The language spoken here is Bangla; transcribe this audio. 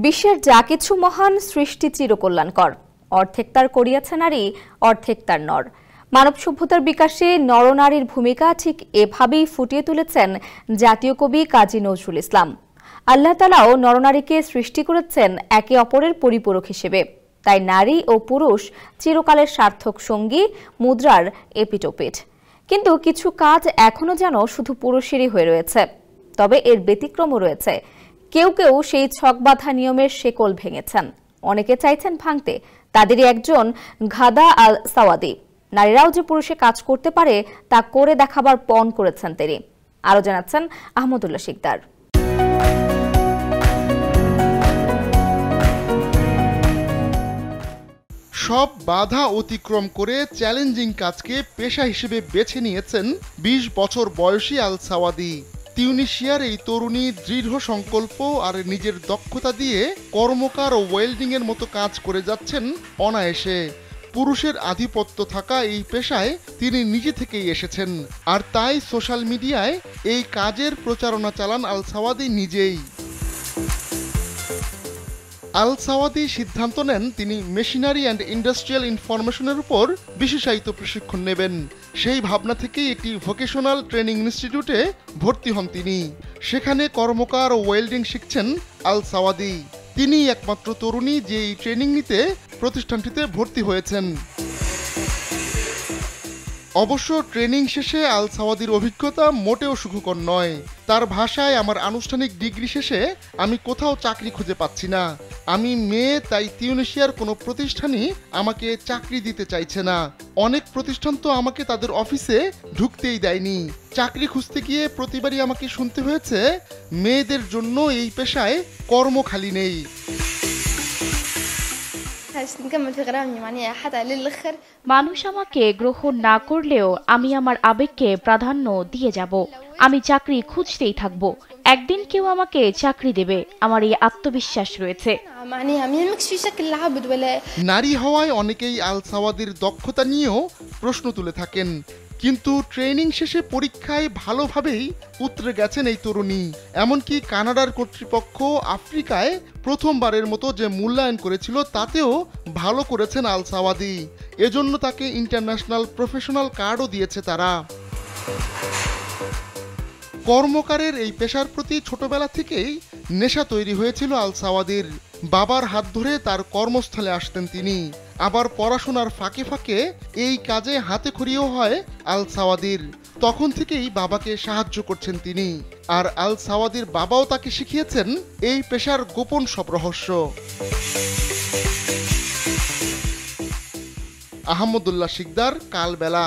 বিশ্বের যা কিছু মহান সৃষ্টি চিরকল্যাণকর। অর্ধেক তার করিয়াছে নারী, অর্ধেক তার নর। মানব সভ্যতার বিকাশে নরনারীর ভূমিকা ঠিক এভাবেই ফুটিয়ে তুলেছেন জাতীয় কবি কাজী নজরুল ইসলাম। আল্লাহ তাআলাও নরনারীকে সৃষ্টি করেছেন একে অপরের পরিপূরক হিসেবে। তাই নারী ও পুরুষ চিরকালের সার্থক সঙ্গী, মুদ্রার এপিটোপিট। কিন্তু কিছু কাজ এখনো যেন শুধু পুরুষেরই হয়ে রয়েছে। তবে এর ব্যতিক্রমও রয়েছে। কেউ কেউ সেই ছকবাঁধা নিয়মের শেকল ভেঙেছেন, অনেকে চাইছেন ভাঙতে। তাদেরই একজন ঘাদা আল সাওয়াদি। নারীরাও যে পুরুষে কাজ করতে পারে তা করে দেখাবার পণ করেছেন তিনি। আরো জানাচ্ছেন আহমদুল্লাহ শিকদার। সব বাধা অতিক্রম করে চ্যালেঞ্জিং কাজকে পেশা হিসেবে বেছে নিয়েছেন ২০ বছর বয়সী আল সাওয়াদি। তিউনিশিয়ার এই তরুণী দৃঢ় সংকল্প আর নিজের দক্ষতা দিয়ে কর্মকার ও ওয়েল্ডিং এর মতো কাজ করে যাচ্ছেন অনায়াসে। পুরুষের আধিপত্য থাকা এই পেশায় তিনি নিজে থেকেই এসেছেন, আর তাই সোশ্যাল মিডিয়ায় এই কাজের প্রচারণা চালান আল সাওয়াদি নিজেই। আল সাওয়াদি সিদ্ধান্ত নেন তিনি মেশিনারি অ্যান্ড ইন্ডাস্ট্রিয়াল ইনফরমেশনের উপর বিশেষায়িত প্রশিক্ষণ নেবেন। সেই ভাবনা থেকেই একটি ভোকেশনাল ট্রেনিং ইনস্টিটিউটে ভর্তি হন তিনি। সেখানে কর্মকার ও ওয়েল্ডিং শিখছেন আল সাওয়াদি। তিনি একমাত্র তরুণী যে এই ট্রেনিং নিতে প্রতিষ্ঠানটিতে ভর্তি হয়েছেন। অবশ্য ট্রেনিং শেষে আল সাওয়াদির অভিজ্ঞতা মোটেও সুখকর নয়। তার ভাষায়, আমার আনুষ্ঠানিক ডিগ্রি শেষে আমি কোথাও চাকরি খুঁজে পাচ্ছি না। আমি মেয়ে, তাই তিউনিশিয়ার কোনো প্রতিষ্ঠানই আমাকে চাকরি দিতে চাইছে না। অনেক প্রতিষ্ঠান তো আমাকে তাদের অফিসে ঢুকতেই দেয়নি। চাকরি খুঁজতে গিয়ে প্রতিবারই আমাকে শুনতে হয়েছে মেয়েদের জন্য এই পেশায় কর্ম খালি নেই। মানুষ আমাকে গ্রহণ না করলেও আমি আমার আবেগকে প্রাধান্য দিয়ে যাব। আমি চাকরি খুঁজতেই থাকব। একদিন কেউ আমাকে চাকরি দেবে, আমার এই আত্মবিশ্বাস রয়েছে। নারী হওয়ায় অনেকেই আল সাওয়াদির দক্ষতা নিয়েও প্রশ্ন তুলে থাকেন, কিন্তু ট্রেনিং শেষে পরীক্ষায় ভালোভাবেই উতরে গেছেন এই তরুণী। এমনকি কানাডার কর্তৃপক্ষ আফ্রিকায় প্রথমবারের মতো যে মূল্যায়ন করেছিল তাতেও ভালো করেছেন আল সাওয়াদি। এজন্য তাকে ইন্টারন্যাশনাল প্রফেশনাল কার্ডও দিয়েছে তারা। কর্মকারের এই পেশার প্রতি ছোটবেলা থেকেই নেশা তৈরি হয়েছিল আল সাওয়াদির। বাবার হাত ধরে তার কর্মস্থলে আসতেন তিনি। আবার পড়াশোনার ফাঁকে ফাঁকে এই কাজে হাতে খড়িও হয় আল সাওয়াদির। তখন থেকেই বাবাকে সাহায্য করছেন তিনি। আর আল সাওয়াদির বাবাও তাকে শিখিয়েছেন এই পেশার গোপন সব রহস্য। আহমদুল্লাহ শিকদার, কালবেলা।